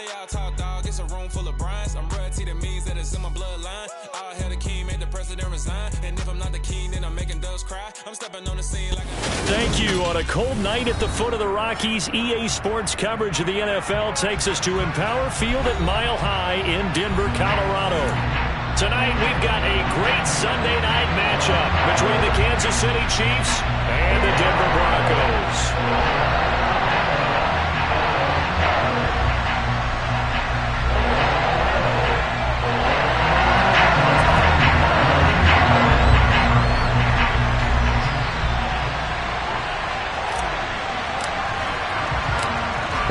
They all talk, dog. It's a room full of Bryans. I'm royalty, that means that it's in my bloodline. All hell the king, made the president resign. And if I'm not the king, then I'm making doves cry. I'm stepping on the scene like a... Thank you. On a cold night at the foot of the Rockies, EA Sports coverage of the NFL takes us to Empower Field at Mile High in Denver, Colorado. Tonight, we've got a great Sunday night matchup between the Kansas City Chiefs and the Denver Broncos.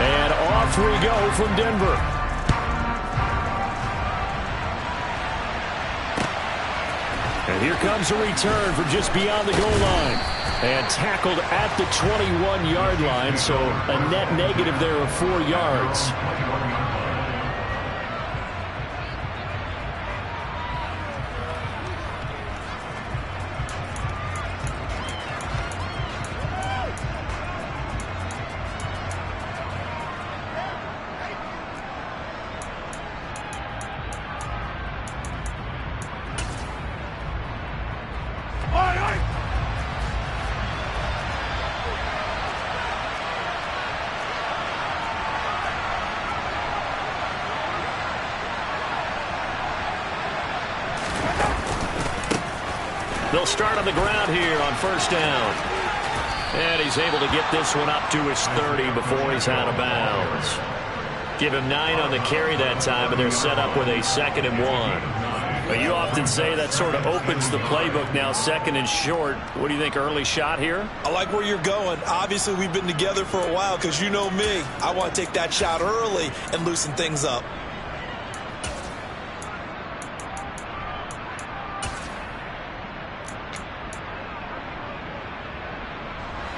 And off we go from Denver. And here comes a return from just beyond the goal line. And tackled at the 21-yard line, so a net negative there of 4 yards. They'll start on the ground here on first down. And he's able to get this one up to his 30 before he's out of bounds. Give him 9 on the carry that time, and they're set up with a 2nd and 1. But you often say that sort of opens the playbook now, 2nd and short. What do you think, early shot here? I like where you're going. Obviously, we've been together for a while because you know me. I want to take that shot early and loosen things up.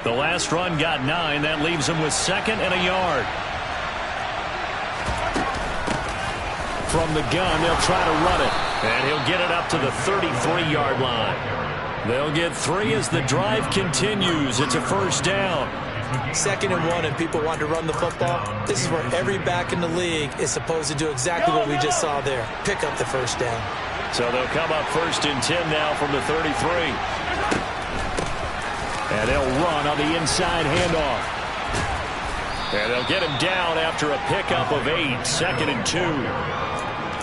The last run got 9. That leaves him with 2nd and a yard. From the gun, they'll try to run it. And he'll get it up to the 33-yard line. They'll get 3 as the drive continues. It's a first down. 2nd and 1, and people want to run the football. This is where every back in the league is supposed to do exactly what we just saw there. Pick up the first down. So they'll come up 1st and 10 now from the 33. And they'll run on the inside handoff. And they'll get him down after a pickup of 8, 2nd and 2.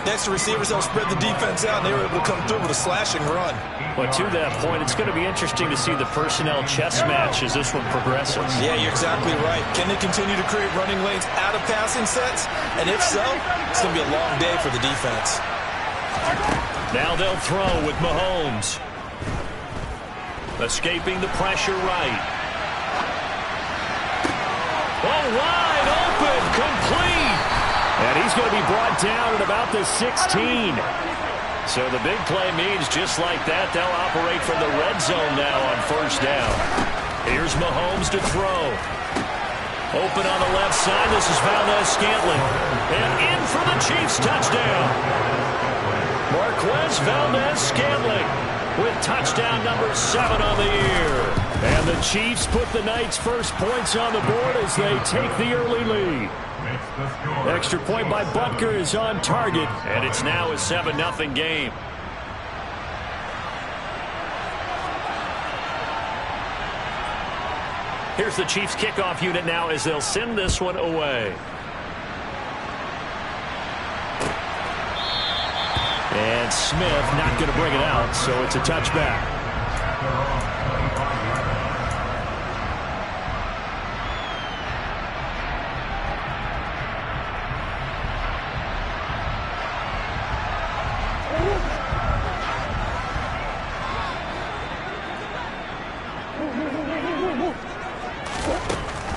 Next to receivers, they'll spread the defense out, and they were able to come through with a slashing run. But to that point, it's going to be interesting to see the personnel chess match as this one progresses. Yeah, you're exactly right. Can they continue to create running lanes out of passing sets? And if so, it's going to be a long day for the defense. Now they'll throw with Mahomes. Escaping the pressure right. Oh, wide open, complete. And he's going to be brought down at about the 16. So the big play means just like that, they'll operate from the red zone now on first down. Here's Mahomes to throw. Open on the left side, this is Valdez-Scantling. And in for the Chiefs touchdown. Marquez Valdez-Scantling with touchdown number 7 on the year. And the Chiefs put the night's first points on the board as they take the early lead. Extra point by Butker is on target, and it's now a 7-0 game. Here's the Chiefs kickoff unit now as they'll send this one away. And Smith not going to bring it out, so it's a touchback.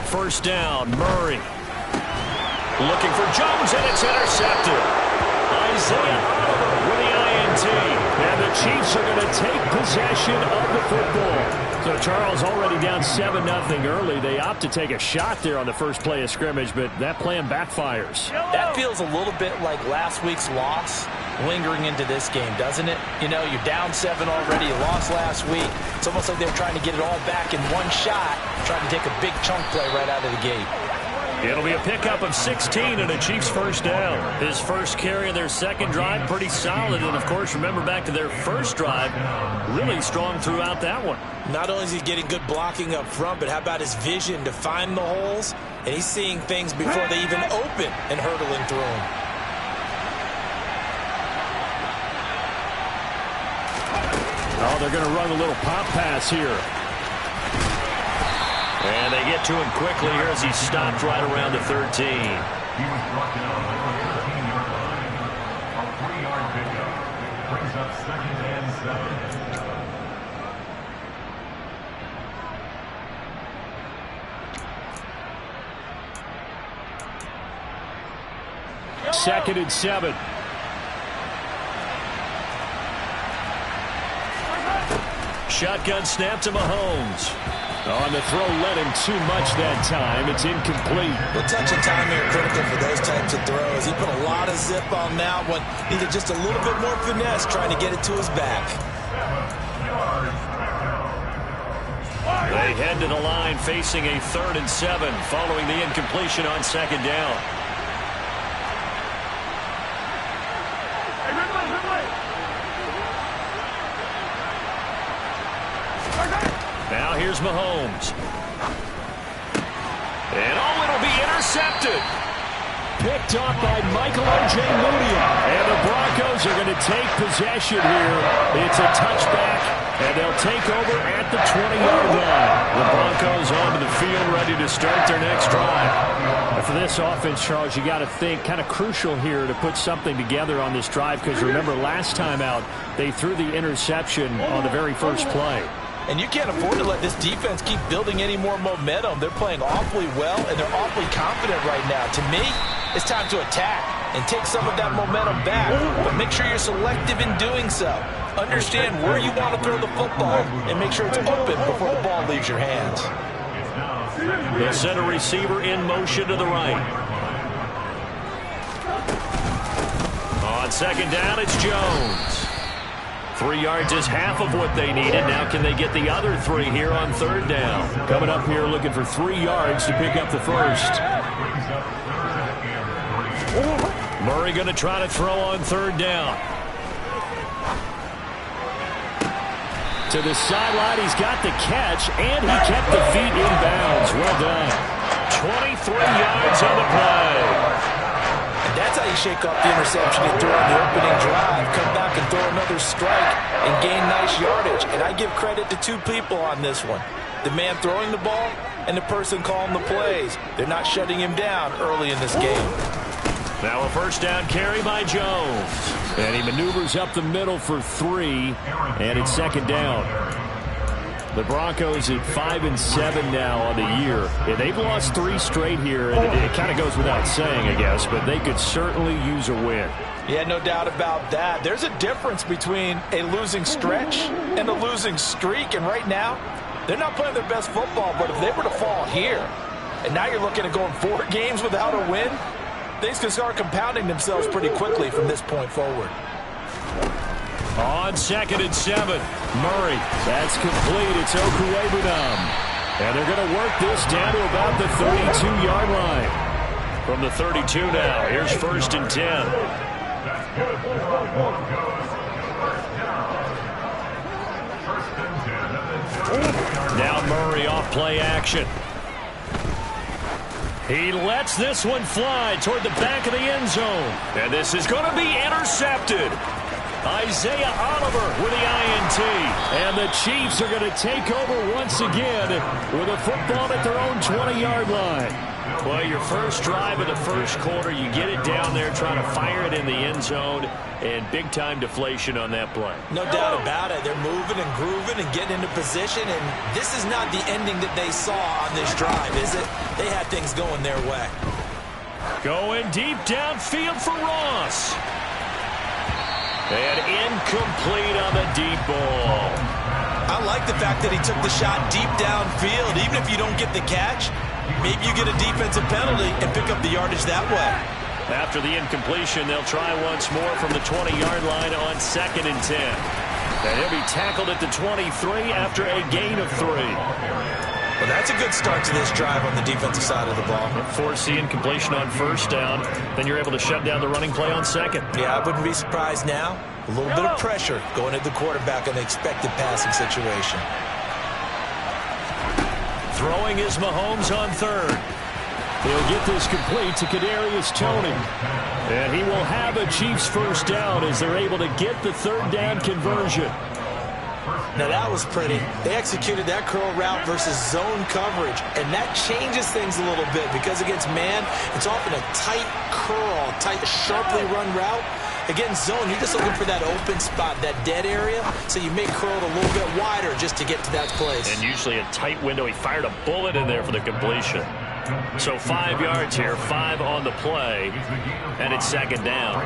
First down, Murray. Looking for Jones, and it's intercepted. Isaiah Oliver with the INT. And the Chiefs are going to take possession of the football. So Charles already down 7-0 early. They opt to take a shot there on the first play of scrimmage, but that plan backfires. That feels a little bit like last week's loss lingering into this game, doesn't it? You know, you're down 7 already. You lost last week. It's almost like they're trying to get it all back in one shot, trying to take a big chunk play right out of the gate. It'll be a pickup of 16 and a Chiefs first down. His first carry of their second drive, pretty solid. And, of course, remember back to their first drive, really strong throughout that one. Not only is he getting good blocking up front, but how about his vision to find the holes? And he's seeing things before they even open and hurtling through them. Oh, they're going to run a little pop pass here. And they get to him quickly here as he stopped right around the 13. He was brought down at the 13-yard line. A 3-yard pickup brings up 2nd and 7. 2nd and 7. Shotgun snap to Mahomes. On the throw, led him too much that time. It's incomplete. The touch of time here critical for those types of throws. He put a lot of zip on that one. Needed just a little bit more finesse trying to get it to his back. They head to the line facing a 3rd and 7 following the incompletion on 2nd down. Now here's Mahomes. And it'll be intercepted. Picked off by Michael O.J. Moody. And the Broncos are going to take possession here. It's a touchback, and they'll take over at the 20-yard line. The Broncos onto the field ready to start their next drive. And for this offense, Charles, you got to think kind of crucial here to put something together on this drive, because remember last time out, they threw the interception on the very first play. And you can't afford to let this defense keep building any more momentum. They're playing awfully well, and they're awfully confident right now. To me, it's time to attack and take some of that momentum back. But make sure you're selective in doing so. Understand where you want to throw the football and make sure it's open before the ball leaves your hands. They'll send a receiver in motion to the right. On 2nd down, it's Jones. 3 yards is half of what they needed. Now can they get the other 3 here on 3rd down? Coming up here looking for 3 yards to pick up the first. Murray going to try to throw on 3rd down. To the sideline, he's got the catch, and he kept the feet in bounds. Well done. 23 yards on the play. And that's how you shake off the interception you threw on the opening drive. Come back and throw another strike and gain nice yardage. And I give credit to 2 people on this one. The man throwing the ball and the person calling the plays. They're not shutting him down early in this game. Now a 1st down carry by Jones. And he maneuvers up the middle for 3, and it's 2nd down. The Broncos at 5 and 7 now on the year. Yeah, they've lost 3 straight here, and it kind of goes without saying, I guess, but they could certainly use a win. Yeah, no doubt about that. There's a difference between a losing stretch and a losing streak, and right now, they're not playing their best football, but if they were to fall here, and now you're looking at going 4 games without a win, things can start compounding themselves pretty quickly from this point forward. On 2nd and 7, Murray. That's complete. It's Okuwebunam. And they're going to work this down to about the 32-yard line. From the 32 now, here's 1st and 10. Now Murray off play action. He lets this one fly toward the back of the end zone. And this is going to be intercepted. Isaiah Oliver with the INT. And the Chiefs are going to take over once again with a football at their own 20-yard line. Well, your first drive of the first quarter, you get it down there, trying to fire it in the end zone, and big-time deflation on that play. No doubt about it. They're moving and grooving and getting into position, and this is not the ending that they saw on this drive, is it? They had things going their way. Going deep downfield for Ross. And incomplete on the deep ball. I like the fact that he took the shot deep downfield. Even if you don't get the catch, maybe you get a defensive penalty and pick up the yardage that way. After the incompletion, they'll try once more from the 20-yard line on 2nd and 10. And he'll be tackled at the 23 after a gain of 3. Well, that's a good start to this drive on the defensive side of the ball. Forcing completion on first down. Then you're able to shut down the running play on second. Yeah, I wouldn't be surprised now. A little bit of pressure going at the quarterback in the expected passing situation. Throwing is Mahomes on third. He'll get this complete to Kadarius Toney. And he will have a Chiefs first down as they're able to get the third down conversion. Now that was pretty. They executed that curl route versus zone coverage, and that changes things a little bit because against man, it's often a tight curl, tight, sharply run route. Against zone, you're just looking for that open spot, that dead area, so you may curl it a little bit wider just to get to that place. And usually a tight window. He fired a bullet in there for the completion. So 5 yards here, 5 on the play, and it's second down.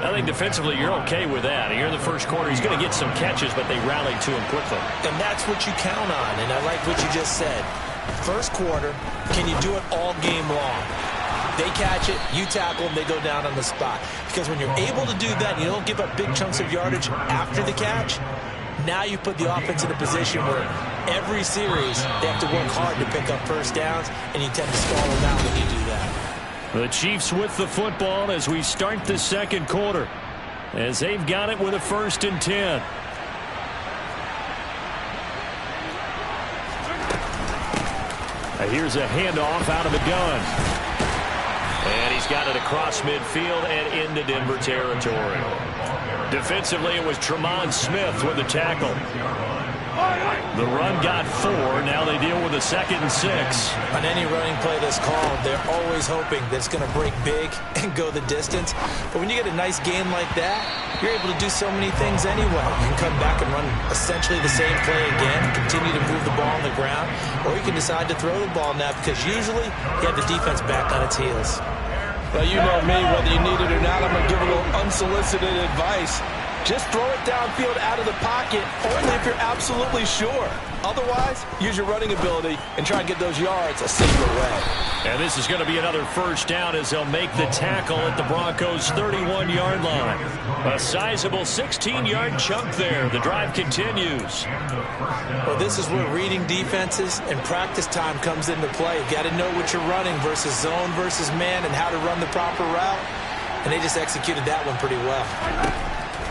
I think defensively you're okay with that. Here in the first quarter, he's going to get some catches, but they rallied to him quickly. And that's what you count on, and I like what you just said. First quarter, can you do it all game long? They catch it, you tackle them, they go down on the spot. Because when you're able to do that, you don't give up big chunks of yardage after the catch, now you put the offense in a position where every series they have to work hard to pick up first downs, and you tend to stall them out when you do that. The Chiefs with the football as we start the second quarter, as they've got it with a 1st and 10. Here's a handoff out of the gun. And he's got it across midfield and into Denver territory. Defensively, it was Tremont Smith with the tackle. The run got 4. Now they deal with a 2nd and 6. On any running play that's called, they're always hoping that it's going to break big and go the distance. But when you get a nice gain like that, you're able to do so many things anyway. You can come back and run essentially the same play again, continue to move the ball on the ground, or you can decide to throw the ball now because usually you have the defense back on its heels. Well, you know me, whether you need it or not, I'm going to give a little unsolicited advice. Just throw it downfield out of the pocket, only if you're absolutely sure. Otherwise, use your running ability and try and get those yards a safer way. And this is going to be another first down as they'll make the tackle at the Broncos' 31-yard line. A sizable 16-yard chunk there. The drive continues. Well, this is where reading defenses and practice time comes into play. You've got to know what you're running versus zone versus man and how to run the proper route. And they just executed that one pretty well.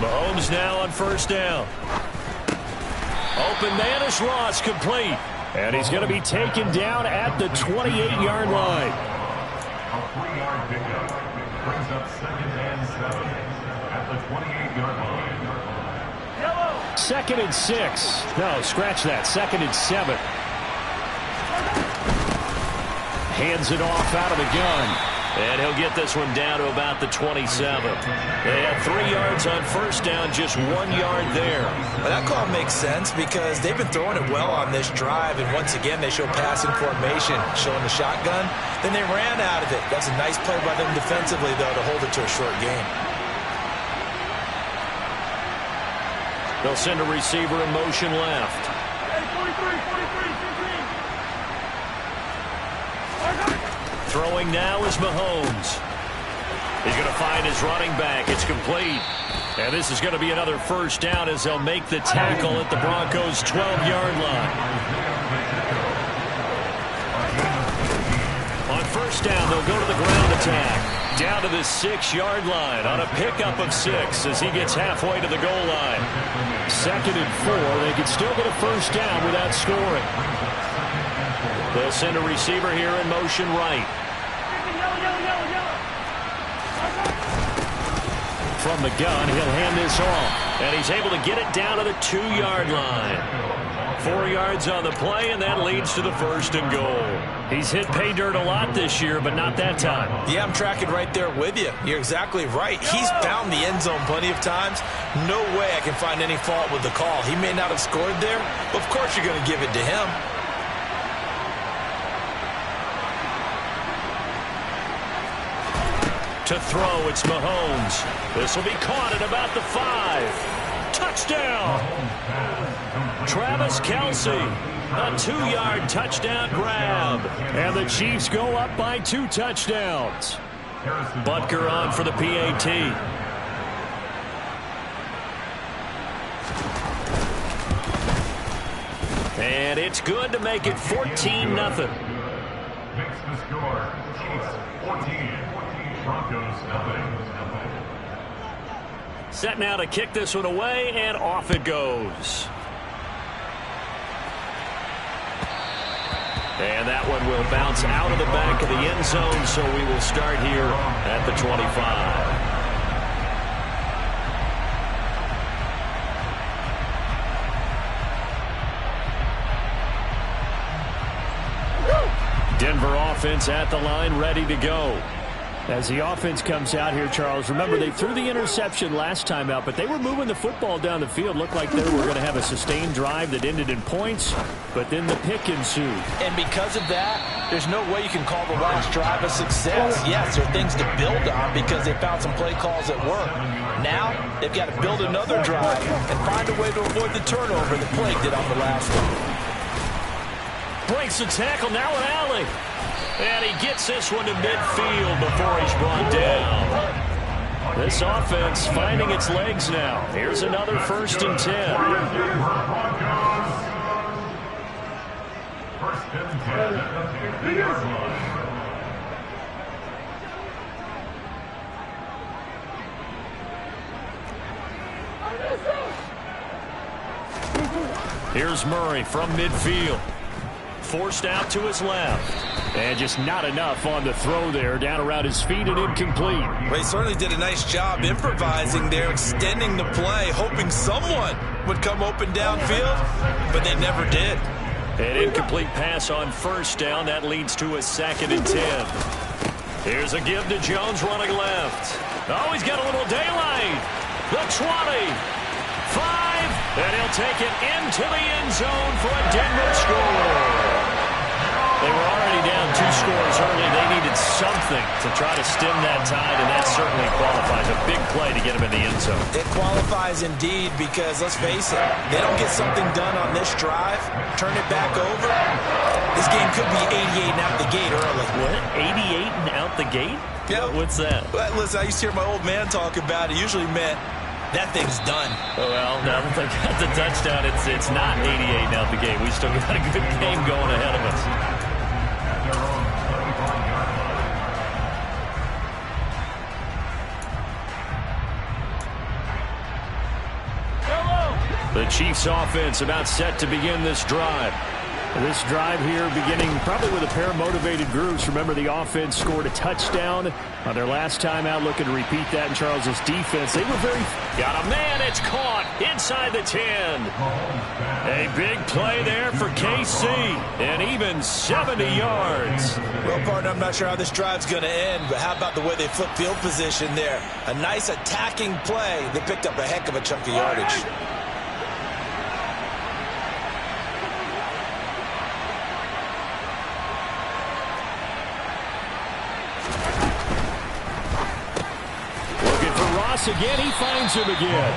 Mahomes now on first down. Open man is Ross, complete. And he's going to be taken down at the 28-yard line. A 3-yard pickup brings up 2nd and 7 at the 28-yard line. 2nd and 6. No, scratch that. 2nd and 7. Hands it off out of the gun. And he'll get this one down to about the 27. They had 3 yards on first down, just 1 yard there. Well, that call makes sense because they've been throwing it well on this drive, and once again they show passing formation, showing the shotgun. Then they ran out of it. That's a nice play by them defensively, though, to hold it to a short game. They'll send a receiver in motion left. Throwing now is Mahomes. He's going to find his running back. It's complete. And this is going to be another first down as they'll make the tackle at the Broncos' 12-yard line. On first down, they'll go to the ground attack. Down to the 6-yard line on a pickup of 6 as he gets halfway to the goal line. 2nd and 4. They can still get a first down without scoring. They'll send a receiver here in motion right. From the gun, he'll hand this off. And he's able to get it down to the 2-yard line. 4 yards on the play, and that leads to the 1st and goal. He's hit pay dirt a lot this year, but not that time. Yeah, I'm tracking right there with you. You're exactly right. He's found the end zone plenty of times. No way I can find any fault with the call. He may not have scored there, but of course you're going to give it to him. To throw, it's Mahomes. This will be caught at about the 5. Touchdown! Travis Kelce, a 2-yard touchdown grab. And the Chiefs go up by 2 touchdowns. Butker on for the PAT. And it's good to make it 14-0. Makes the score. Chiefs 14. Broncos nothing. Set now to kick this one away, and off it goes. And that one will bounce out of the back of the end zone, so we will start here at the 25. Denver offense at the line, ready to go. As the offense comes out here, Charles, remember they threw the interception last time out, but they were moving the football down the field. Looked like they were going to have a sustained drive that ended in points, but then the pick ensued. And because of that, there's no way you can call the last drive a success. Yes, there are things to build on because they found some play calls that work. Now, they've got to build another drive and find a way to avoid the turnover that plagued it on the last one. Breaks the tackle, now an alley. And he gets this one to midfield before he's brought down. This offense finding its legs now. Here's another 1st and 10. First and 10 at the 50-yard line. Here's Murray from midfield. Forced out to his left. And just not enough on the throw there. Down around his feet and incomplete. Well, he certainly did a nice job improvising there, extending the play, hoping someone would come open downfield, but they never did. An incomplete pass on 1st down. That leads to a 2nd and 10. Here's a give to Jones running left. Oh, he's got a little daylight. The 20. 5. And he'll take it into the end zone for a Denver score. They were already down 2 scores early. They needed something to try to stem that tide, and that certainly qualifies. A big play to get them in the end zone. It qualifies indeed because, let's face it, they don't get something done on this drive, turn it back over, this game could be 88 and out the gate early. What? 88 and out the gate? Yeah. What's that? Well, listen, I used to hear my old man talk about it. Usually meant that thing's done. Well, now that they got the touchdown, it's not 88 and out the gate. We still got a good game going ahead of us. The Chiefs offense about set to begin this drive. This drive here beginning probably with a pair of motivated groups. Remember, the offense scored a touchdown on their last time out, looking to repeat that in Charles's defense. They were very... Got a man, it's caught inside the 10. A big play there for KC, and even 70 yards. Well, partner, I'm not sure how this drive's going to end, but how about the way they flipped field position there? A nice attacking play that picked up a heck of a chunk of yardage. Again, he finds him again.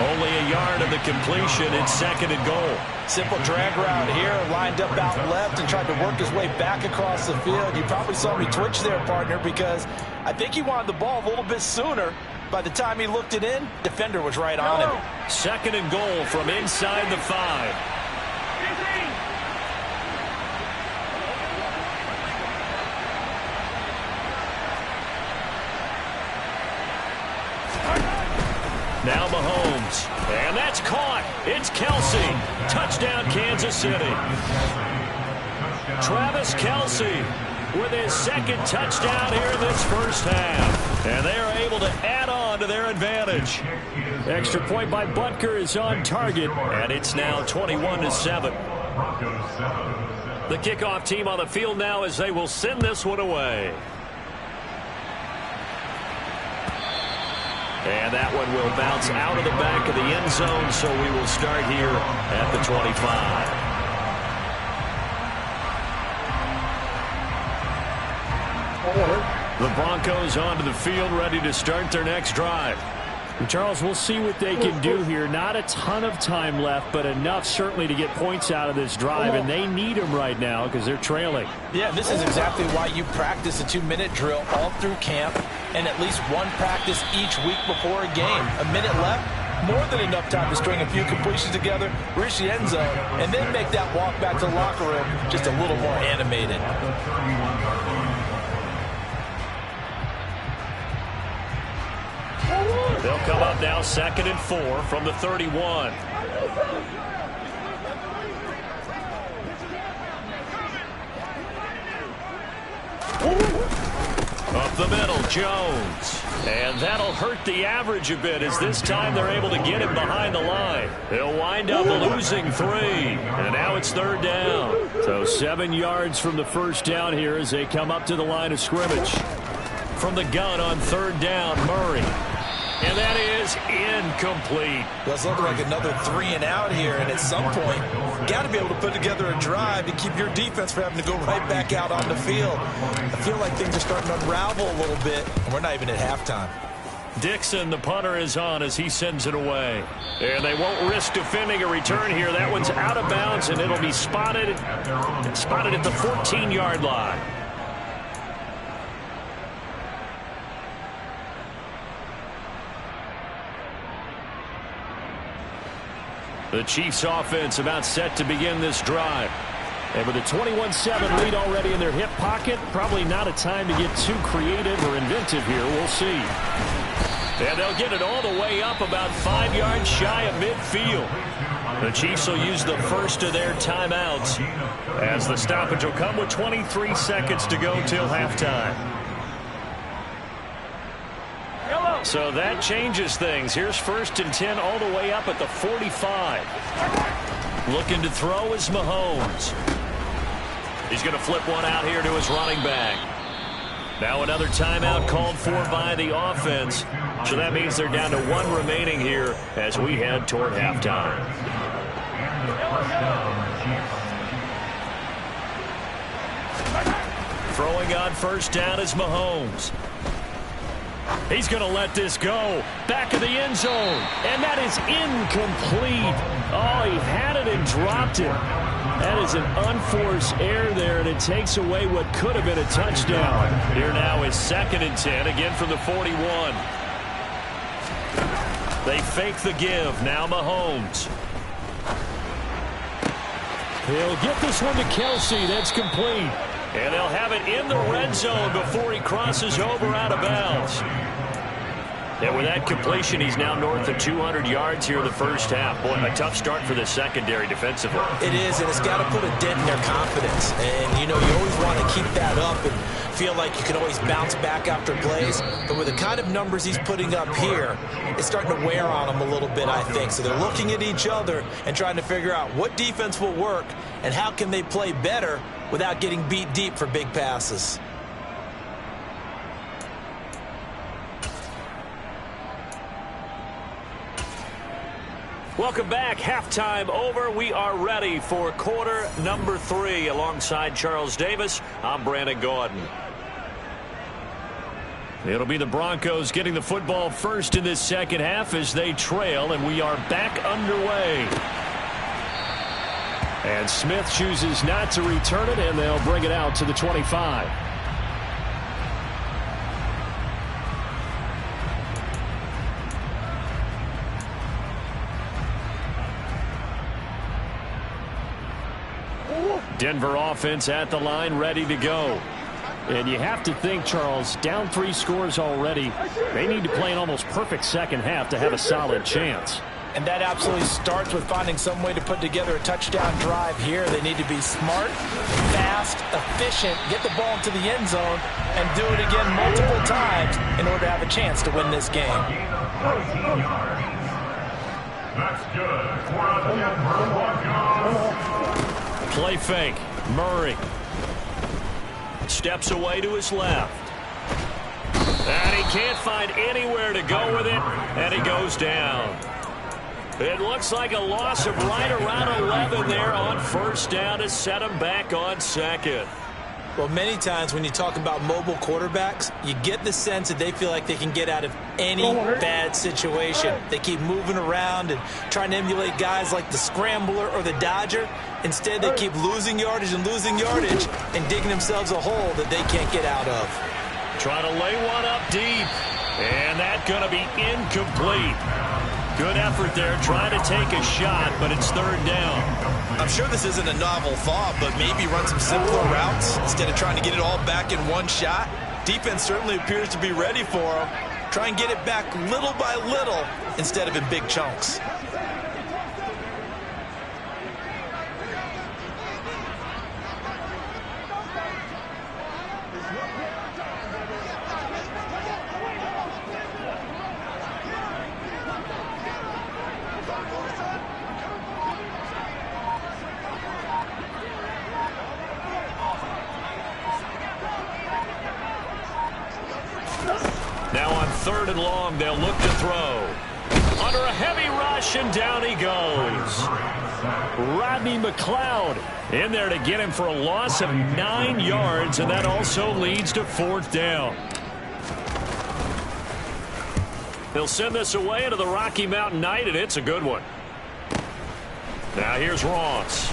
Only a yard of the completion. It's 2nd and goal. Simple drag route here, lined up out left and tried to work his way back across the field. You probably saw me twitch there, partner, because I think he wanted the ball a little bit sooner. By the time he looked it in, defender was right on him. 2nd and goal from inside the 5. Now Mahomes, and that's caught. It's Kelsey. Touchdown, Kansas City. Travis Kelsey with his 2nd touchdown here in this first half. And they are able to add on to their advantage. Extra point by Butker is on target, and it's now 21-7. The kickoff team on the field now as they will send this one away. And that one will bounce out of the back of the end zone, so we will start here at the 25. The Broncos onto the field, ready to start their next drive. And Charles, we'll see what they can do here. Not a ton of time left, but enough certainly to get points out of this drive, and they need them right now because they're trailing. Yeah, this is exactly why you practice a 2-minute drill all through camp and at least one practice each week before a game. A minute left, more than enough time to string a few completions together, reach the end zone, and then make that walk back to the locker room just a little more animated. They'll come up now 2nd and 4 from the 31. Up the middle, Jones. And that'll hurt the average a bit as this time they're able to get him behind the line. They'll wind up losing 3. And now it's 3rd down. So 7 yards from the first down here as they come up to the line of scrimmage. From the gun on 3rd down, Murray. And that is incomplete. Well, it's looking like another 3 and out here, and at some point, got to be able to put together a drive to keep your defense from having to go right back out on the field. I feel like things are starting to unravel a little bit, and we're not even at halftime. Dixon, the punter, is on as he sends it away. And they won't risk defending a return here. That one's out of bounds, and it'll be spotted at the 14-yard line. The Chiefs offense about set to begin this drive. And with a 21-7 lead already in their hip pocket, probably not a time to get too creative or inventive here. We'll see. And they'll get it all the way up about 5 yards shy of midfield. The Chiefs will use the first of their timeouts as the stoppage will come with 23 seconds to go till halftime. So that changes things. Here's 1st and 10 all the way up at the 45. Looking to throw is Mahomes. He's going to flip one out here to his running back. Now another timeout called for by the offense. So that means they're down to 1 remaining here as we head toward halftime. Throwing on 1st down is Mahomes. He's going to let this go. Back of the end zone. And that is incomplete. Oh, he had it and dropped it. That is an unforced error there, and it takes away what could have been a touchdown. Here now is 2nd and 10, again from the 41. They fake the give. Now Mahomes. He'll get this one to Kelsey. That's complete. And they'll have it in the red zone before he crosses over out of bounds. And with that completion, he's now north of 200 yards here in the first half. Boy, a tough start for the secondary defensively. It is, and it's got to put a dent in their confidence. And, you know, you always want to keep that up and feel like you can always bounce back after plays. But with the kind of numbers he's putting up here, it's starting to wear on them a little bit, I think. So they're looking at each other and trying to figure out what defense will work and how can they play better without getting beat deep for big passes. Welcome back. Halftime over. We are ready for quarter number 3. Alongside Charles Davis, I'm Brandon Gordon. It'll be the Broncos getting the football first in this second half as they trail, and we are back underway. And Smith chooses not to return it, and they'll bring it out to the 25. Denver offense at the line, ready to go. And you have to think, Charles, down 3 scores already. They need to play an almost perfect second half to have a solid chance. And that absolutely starts with finding some way to put together a touchdown drive here. They need to be smart, fast, efficient, get the ball into the end zone, and do it again multiple times in order to have a chance to win this game. That's good for the Denver Broncos. Play fake. Murray steps away to his left. And he can't find anywhere to go with it, and he goes down. It looks like a loss of right around 11 there on 1st down to set him back on 2nd. Well, many times when you talk about mobile quarterbacks, you get the sense that they feel like they can get out of any bad situation. They keep moving around and trying to emulate guys like the Scrambler or the Dodger. Instead, they keep losing yardage and digging themselves a hole that they can't get out of. Trying to lay one up deep, and that's going to be incomplete. Good effort there, trying to take a shot, but it's third down. I'm sure this isn't a novel thought, but maybe run some simpler routes instead of trying to get it all back in one shot. Defense certainly appears to be ready for him. Try and get it back little by little instead of in big chunks. Now on third and long, they'll look to throw. Under a heavy rush, and down he goes. Rodney McLeod in there to get him for a loss of 9 yards, and that also leads to fourth down. They'll send this away into the Rocky Mountain Night, and it's a good one. Now here's Ross.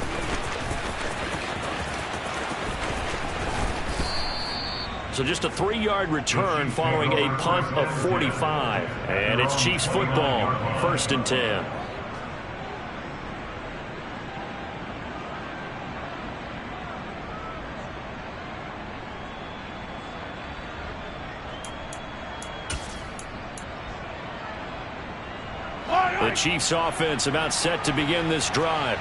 So just a 3-yard return following a punt of 45. And it's Chiefs football, 1st and 10. The Chiefs offense about set to begin this drive.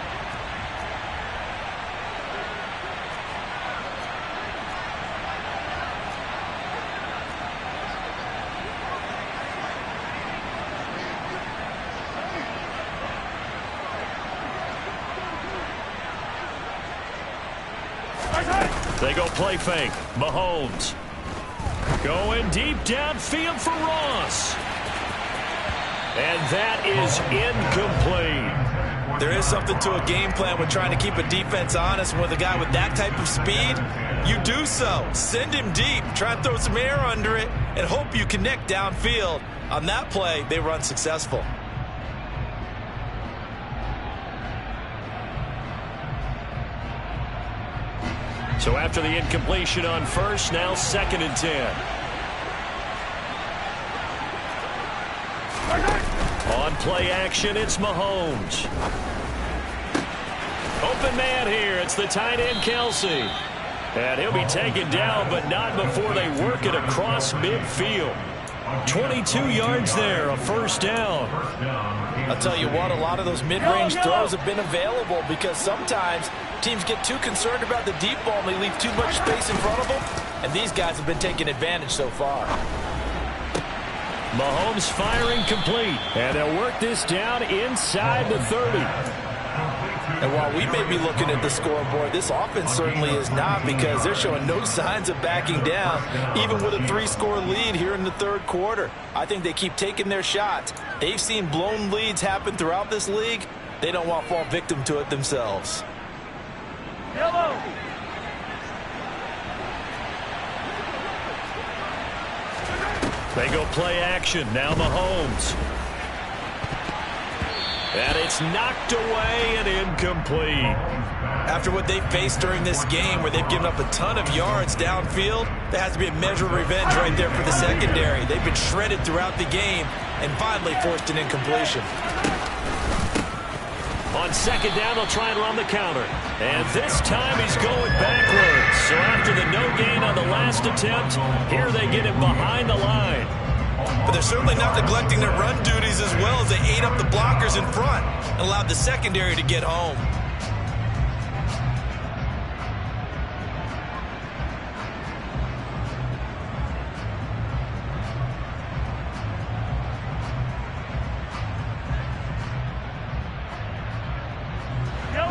They go play fake. Mahomes going deep downfield for Ross. And that is incomplete. There is something to a game plan with trying to keep a defense honest. With a guy with that type of speed, you do so. Send him deep. Try and throw some air under it and hope you connect downfield. On that play, they run successful. So after the incompletion on first, now 2nd and 10. On play action, it's Mahomes. Open man here. It's the tight end, Kelsey. And he'll be taken down, but not before they work it across midfield. 22 yards there, a first down. I'll tell you what, a lot of those mid-range throws have been available because sometimes teams get too concerned about the deep ball and they leave too much space in front of them, and these guys have been taking advantage so far. Mahomes firing complete, and they'll work this down inside the 30. And while we may be looking at the scoreboard, this offense certainly is not, because they're showing no signs of backing down, even with a 3-score lead here in the third quarter. I think they keep taking their shots. They've seen blown leads happen throughout this league. They don't want to fall victim to it themselves. Yellow. They go play action. Now Mahomes. And it's knocked away and incomplete. After what they've faced during this game, where they've given up a ton of yards downfield, there has to be a measure of revenge right there for the secondary. They've been shredded throughout the game and finally forced an incompletion. On 2nd down, they'll try and run the counter. And this time he's going backwards. So after the no gain on the last attempt, here they get him behind the line. But they're certainly not neglecting their run duties as well, as they ate up the blockers in front and allowed the secondary to get home.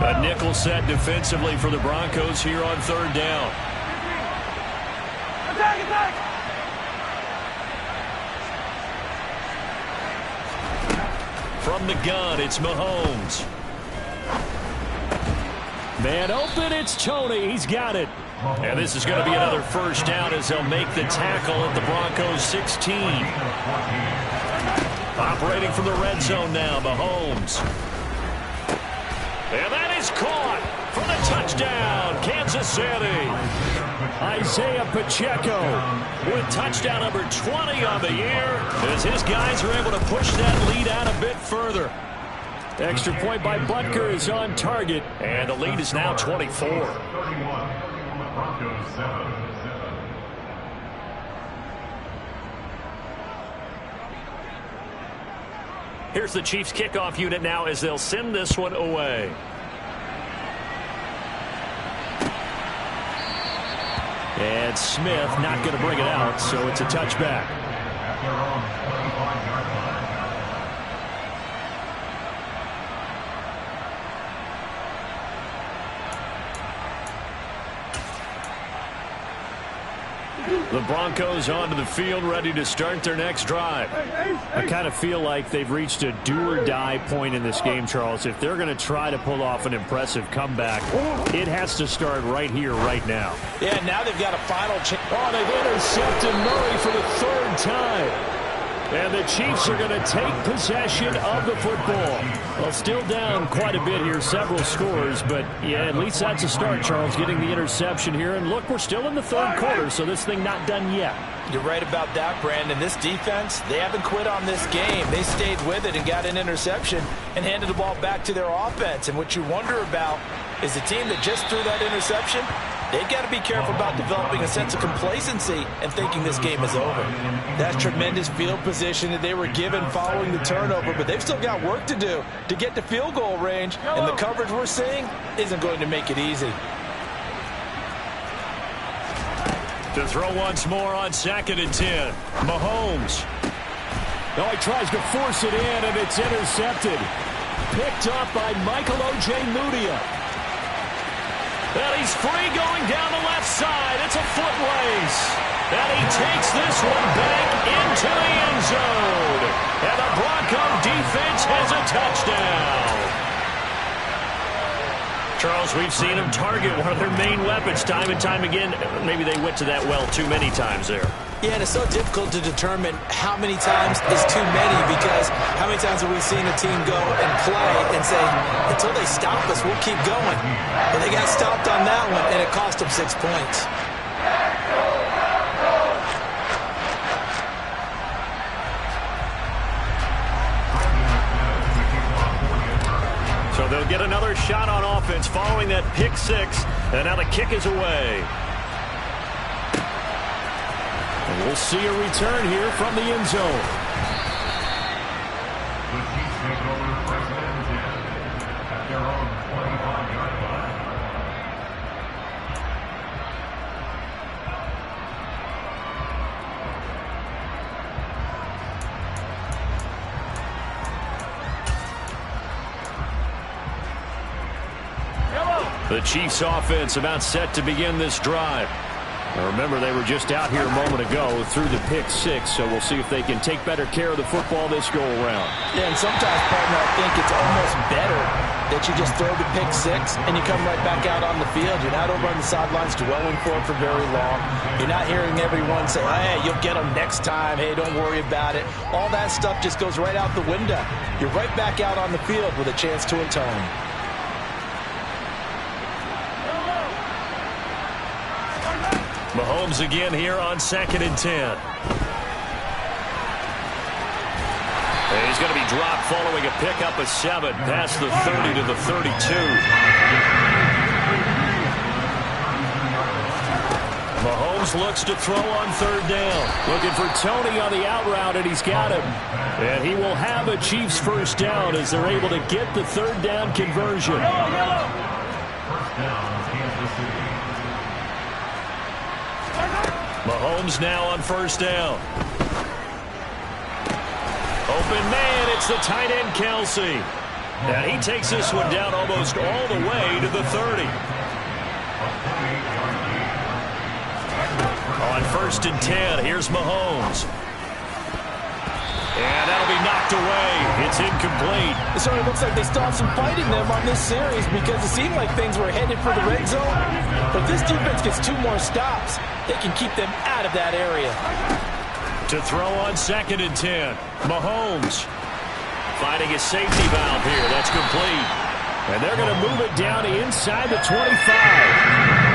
A nickel set defensively for the Broncos here on 3rd down. Attack, attack! From the gun, it's Mahomes. Man open, it's Tony. He's got it. And this is going to be another first down as they'll make the tackle at the Broncos 16. Operating from the red zone now, Mahomes. And that is caught. for the touchdown, Kansas City. Isaiah Pacheco with touchdown number 20 on the year as his guys are able to push that lead out a bit further. Extra point by Butker is on target, and the lead is now 24. 31, Broncos 7. Here's the Chiefs kickoff unit now as they'll send this one away. And Smith not going to bring it out, so it's a touchback. At their own 25-yard line. The Broncos onto the field, ready to start their next drive. I kind of feel like they've reached a do-or-die point in this game, Charles. If they're going to try to pull off an impressive comeback, it has to start right here, right now. Yeah, now they've got a final chance. Oh, they've intercepted Murray for the third time. And the Chiefs are going to take possession of the football. Well, still down quite a bit here, several scores, but yeah, at least that's a start, Charles, getting the interception here. And look, we're still in the third quarter, so this thing not done yet. You're right about that, Brandon. This defense, they haven't quit on this game. They stayed with it and got an interception and handed the ball back to their offense. And what you wonder about is the team that just threw that interception, they've got to be careful about developing a sense of complacency and thinking this game is over. That's tremendous field position that they were given following the turnover, but they've still got work to do to get to field goal range, and the coverage we're seeing isn't going to make it easy. To throw once more on 2nd and 10. Mahomes. No, he tries to force it in, and it's intercepted. Picked up by Michael O.J. Mudia. And he's free going down the left side. It's a foot race. And he takes this one back into the end zone. And the Bronco defense has a touchdown. Charles, we've seen them target one of their main weapons time and time again. Maybe they went to that well too many times there. Yeah, and it's so difficult to determine how many times is too many, because how many times have we seen a team go and play and say, until they stop us, we'll keep going. But they got stopped on that one, and it cost them 6 points. So they'll get another shot on offense following that pick six, and now the kick is away. And we'll see a return here from the end zone. The Chiefs take over first and 10 at their own 25-yard line. The Chiefs offense about set to begin this drive. Now remember, they were just out here a moment ago through the pick six, so we'll see if they can take better care of the football this go-around. Yeah, and sometimes, partner, I think it's almost better that you just throw the pick six and you come right back out on the field. You're not over on the sidelines dwelling for it for very long. You're not hearing everyone say, hey, you'll get them next time. Hey, don't worry about it. All that stuff just goes right out the window. You're right back out on the field with a chance to atone. Mahomes again here on 2nd and 10. And he's going to be dropped following a pickup of 7 past the 30 to the 32. Mahomes looks to throw on 3rd down. Looking for Tony on the out route, and he's got him. And he will have a Chiefs first down as they're able to get the 3rd down conversion. First down, Kansas City. Mahomes now on 1st down. Open man, it's the tight end Kelsey. And he takes this one down almost all the way to the 30. On 1st and 10, here's Mahomes. And that'll be knocked away. It's incomplete. It certainly looks like they still have some fight in them on this series, because it seemed like things were headed for the red zone. But if this defense gets 2 more stops, they can keep them out of that area. To throw on 2nd and 10, Mahomes finding his safety valve here. That's complete. And they're going to move it down inside the 25.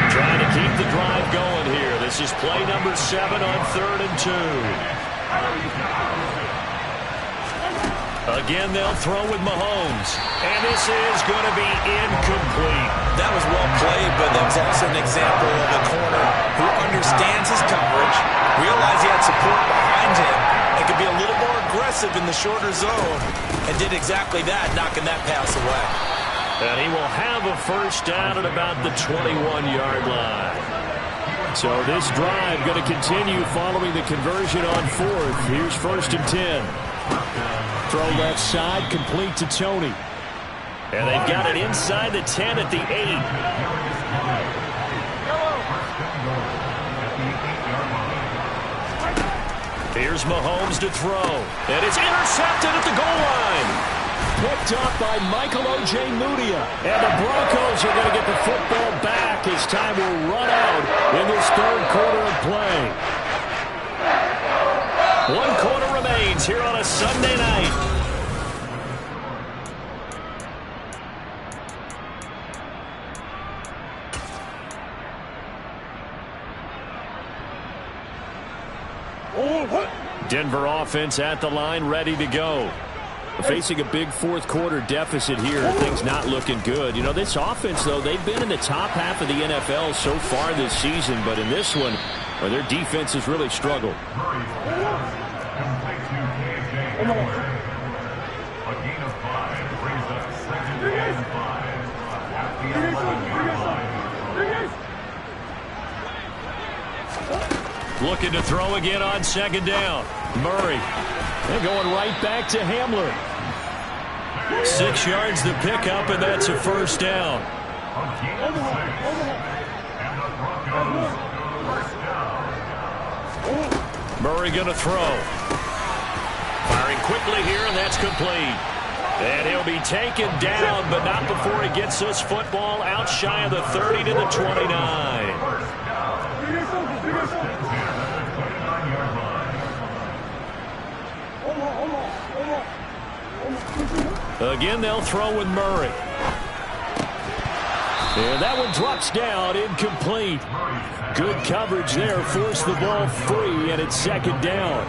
Trying to keep the drive going here. This is play number 7 on 3rd and 2. Again, they'll throw with Mahomes. And this is going to be incomplete. That was well played, but that was also an example of a corner who understands his coverage, realized he had support behind him, and could be a little more aggressive in the shorter zone, and did exactly that, knocking that pass away. And he will have a first down at about the 21-yard line. So this drive going to continue following the conversion on 4th. Here's 1st and 10. Throw left side, complete to Tony. And they've got it inside the 10 at the 8. Here's Mahomes to throw. And it's intercepted at the goal line. Picked up by Michael O.J. Mudia. And the Broncos are going to get the football back as time will run out in this 3rd quarter of play. 1 quarter remains here on a Sunday night. Denver offense at the line, ready to go. Facing a big 4th quarter deficit here. Things not looking good. You know, this offense, though, they've been in the top half of the NFL so far this season. But in this one, their defense has really struggled. Looking to throw again on 2nd down. Murray. They're going right back to Hamler. 6 yards to pick up, and that's a first down. Murray going to throw. Firing quickly here, and that's complete. And he'll be taken down, but not before he gets this football out shy of the 30 to the 29. Again, they'll throw with Murray. And that one drops down, incomplete. Good coverage there, forced the ball free, and it's 2nd down.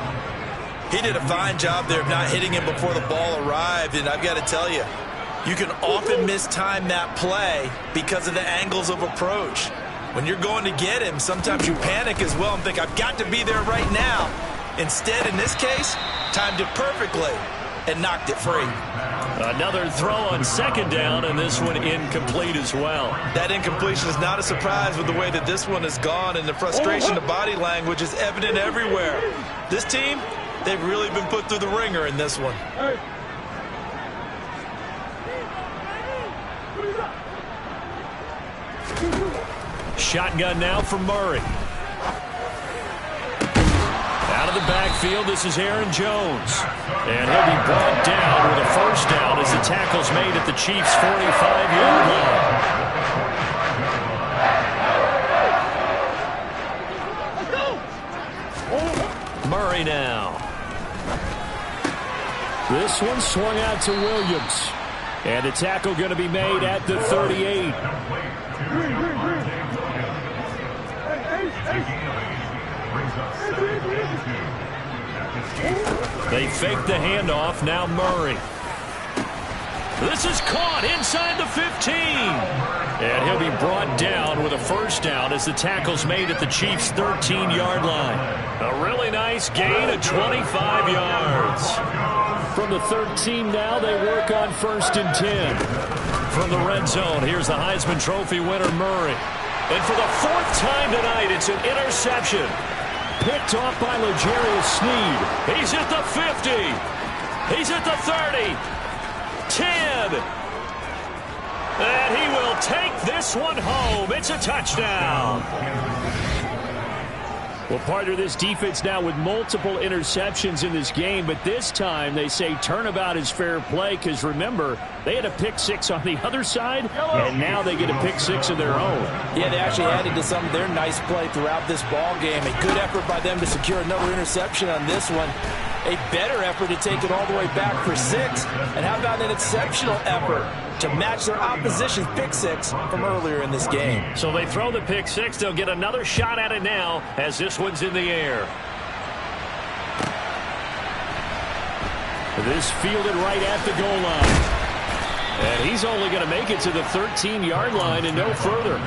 He did a fine job there of not hitting him before the ball arrived, and I've got to tell you, you can often mistime that play because of the angles of approach. When you're going to get him, sometimes you panic as well and think, I've got to be there right now. Instead, in this case, timed it perfectly and knocked it free. Another throw on 2nd down, and this one incomplete as well. That incompletion is not a surprise with the way that this one has gone, and the frustration of body language is evident everywhere. This team, they've really been put through the ringer in this one. Shotgun now for Murray. Out of the backfield, this is Aaron Jones. And he'll be brought down with a first down as the tackle's made at the Chiefs' 45-yard line. Murray now. This one swung out to Williams. And the tackle going to be made at the 38. They fake the handoff. Now Murray. This is caught inside the 15. And he'll be brought down with a first down as the tackle's made at the Chiefs' 13-yard line. A really nice gain of 25 yards. From the 13 now, they work on 1st and 10. From the red zone, here's the Heisman Trophy winner, Murray. And for the 4th time tonight, it's an interception. Picked off by L'Jarius Sneed. He's at the 50. He's at the 30. 10. And he will take this one home. It's a touchdown. Well, partner, this defense now with multiple interceptions in this game, but this time they say turnabout is fair play because, remember, they had a pick 6 on the other side, and now they get a pick 6 of their own. Yeah, they actually added to some of their nice play throughout this ball game. A good effort by them to secure another interception on this one. A better effort to take it all the way back for 6. And how about an exceptional effort to match their opposition's pick six from earlier in this game. So they throw the pick six. They'll get another shot at it now as this one's in the air. This fielded right at the goal line. And he's only going to make it to the 13-yard line and no further.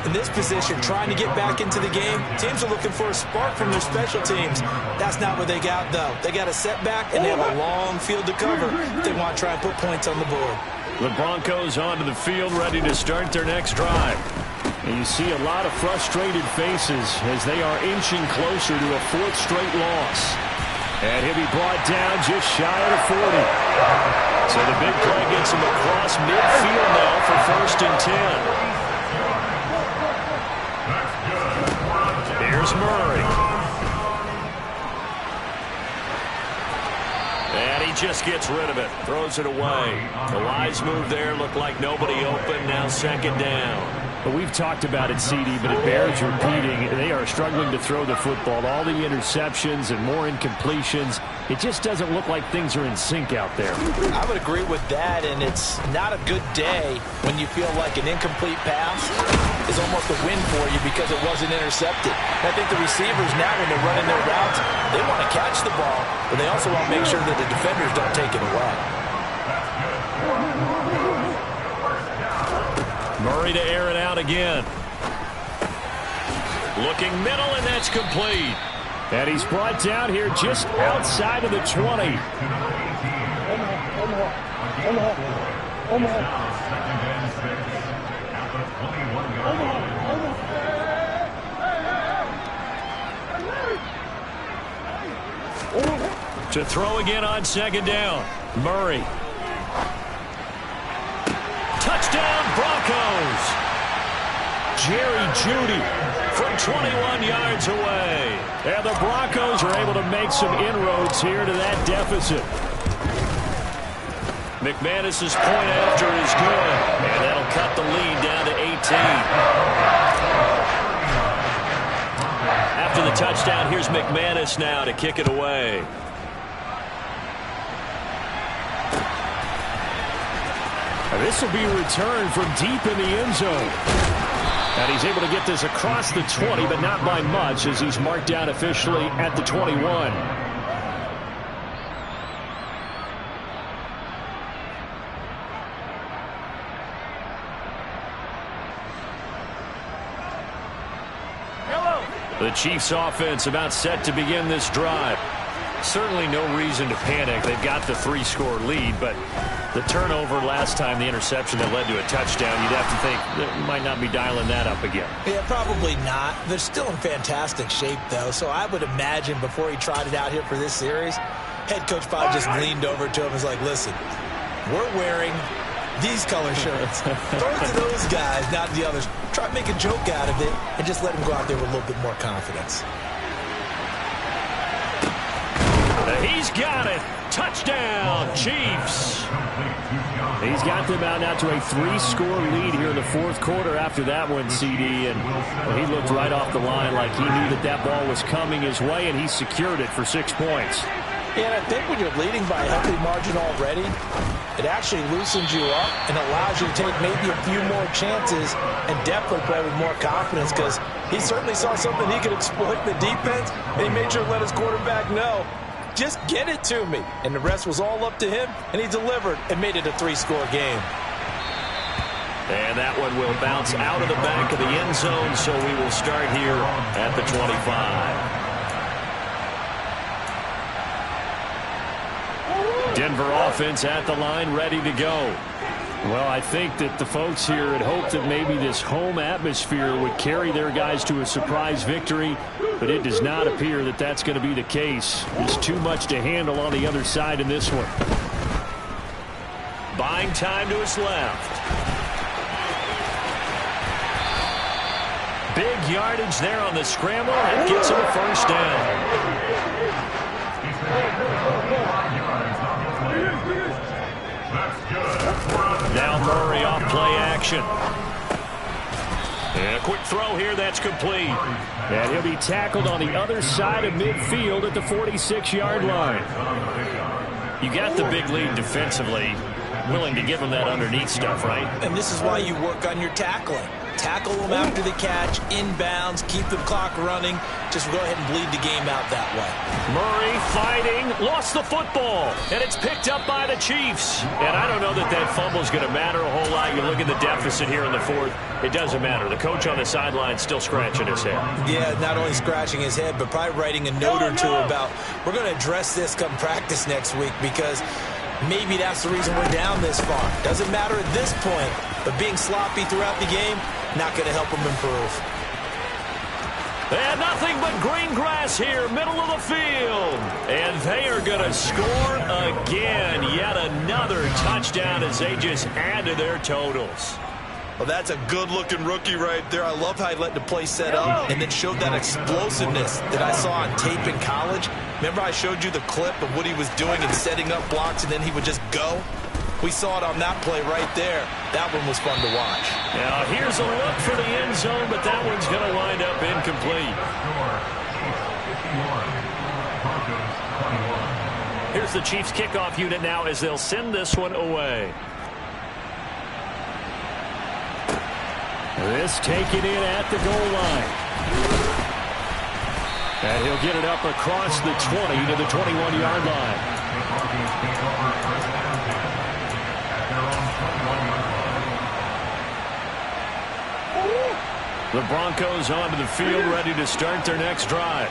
In this position, trying to get back into the game, teams are looking for a spark from their special teams. That's not what they got, though. They got a setback, and they have a long field to cover if they want to try and put points on the board. The Broncos onto the field, ready to start their next drive. And you see a lot of frustrated faces as they are inching closer to a fourth straight loss. And he'll be brought down just shy of the 40. So the big play gets him across midfield now for 1st and 10. Here's Murray. And he just gets rid of it. Throws it away. The wise move there. Looked like nobody open. Now 2nd down. But we've talked about it, CD, but it bears repeating. They are struggling to throw the football. All the interceptions and more incompletions. It just doesn't look like things are in sync out there. I would agree with that, and it's not a good day when you feel like an incomplete pass is almost a win for you because it wasn't intercepted. And I think the receivers now, when they're running their routes, they want to catch the ball, but they also want to make sure that the defenders don't take it away. Murray to air it out again. Looking middle, and that's complete. And he's brought down here just outside of the 20. To throw again on 2nd down. Murray. Touchdown, Broncos. Jerry Jeudy from 21 yards away. And the Broncos are able to make some inroads here to that deficit. McManus's point after is good. And that'll cut the lead down to 18. After the touchdown, here's McManus now to kick it away. This will be a return from deep in the end zone. And he's able to get this across the 20, but not by much as he's marked down officially at the 21. The Chiefs offense about set to begin this drive. Certainly no reason to panic. They've got the 3-score lead, but the turnover last time, the interception that led to a touchdown, you'd have to think they might not be dialing that up again. Yeah, probably not. They're still in fantastic shape, though, so I would imagine before he tried it out here for this series, head coach probably just leaned over to him and was like, listen, we're wearing these color shirts. Throw it to those guys, not the others. Try to make a joke out of it and just let them go out there with a little bit more confidence. He's got it. Touchdown, Chiefs. He's got them out now to a 3-score lead here in the 4th quarter after that one, CD. And he looked right off the line like he knew that that ball was coming his way, and he secured it for 6 points. Yeah, and I think when you're leading by a healthy margin already, it actually loosens you up and allows you to take maybe a few more chances and definitely play with more confidence because he certainly saw something he could exploit in the defense, and he made sure to let his quarterback know, just get it to me. And the rest was all up to him, and he delivered and made it a 3-score game. And that one will bounce out of the back of the end zone, so we will start here at the 25. Denver offense at the line, ready to go. Well, I think that the folks here had hoped that maybe this home atmosphere would carry their guys to a surprise victory, but it does not appear that that's going to be the case. There's too much to handle on the other side in this one. Buying time to his left. Big yardage there on the scramble. That gets him a 1st down. Now Murray off play action. And a quick throw here, that's complete. And he'll be tackled on the other side of midfield at the 46-yard line. You got the big lead defensively. willing to give them that underneath stuff, right? And this is why you work on your tackling. Tackle them after the catch, inbounds, keep the clock running. Just go ahead and bleed the game out that way. Murray fighting, lost the football, and it's picked up by the Chiefs. And I don't know that that fumble is going to matter a whole lot. You look at the deficit here in the fourth, it doesn't matter. The coach on the sideline still scratching his head. Yeah, not only scratching his head, but probably writing a note or two about, we're going to address this come practice next week, because maybe that's the reason we're down this far. Doesn't matter at this point, but being sloppy throughout the game, not going to help them improve. And nothing but green grass here, middle of the field. And they are going to score again. Yet another touchdown as they just add to their totals. Well, that's a good-looking rookie right there. I love how he let the play set up and then showed that explosiveness that I saw on tape in college. Remember I showed you the clip of what he was doing and setting up blocks, and then he would just go? We saw it on that play right there. That one was fun to watch. Now, here's a look for the end zone, but that one's going to wind up incomplete. Here's the Chiefs kickoff unit now as they'll send this one away. This taken in at the goal line. And he'll get it up across the 20 to the 21-yard line. The Broncos onto the field, ready to start their next drive.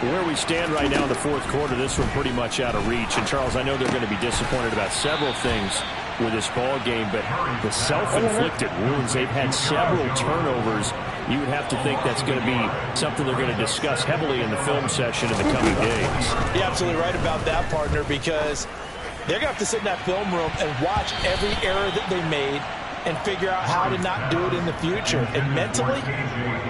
Where we stand right now in the fourth quarter, this one pretty much out of reach. And, Charles, I know they're going to be disappointed about several things with this ball game, but the self-inflicted wounds, they've had several turnovers. You would have to think that's going to be something they're going to discuss heavily in the film session in the coming days. You're absolutely right about that, partner, because they're going to have to sit in that film room and watch every error that they made and figure out how to not do it in the future. And mentally,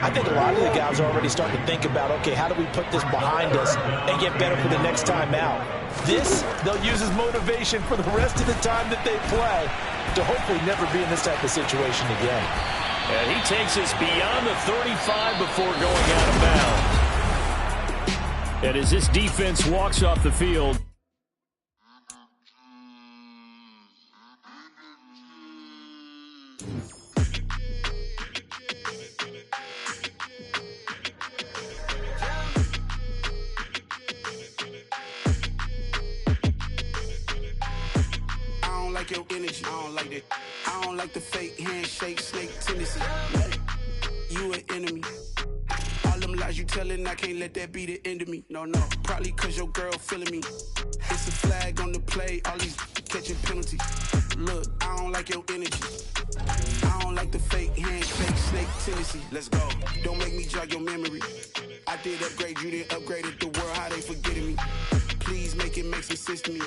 I think a lot of the guys are already starting to think about, okay, how do we put this behind us and get better for the next time out? This, they'll use as motivation for the rest of the time that they play to hopefully never be in this type of situation again. And he takes us beyond the 35 before going out of bounds. And as this defense walks off the field, your energy, I don't like that. I don't like the fake handshake, snake tendency. You an enemy. All them lies you telling, I can't let that be the end of me. No, probably cause your girl feeling me. It's a flag on the play, all these catching penalties. Look, I don't like your energy. I don't like the fake handshake, snake tendency. Let's go. Don't make me jog your memory. I did upgrade, you didn't upgrade it. The world, how they forgetting me. Please make it make some sense to me.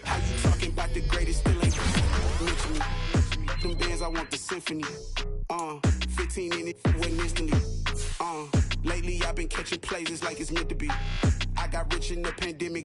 How you talking about the greatest, still ain't mention me. Them bands, I want the symphony. 15 in it, went instantly. Lately I've been catching plays, it's like it's meant to be. I got rich in the pandemic.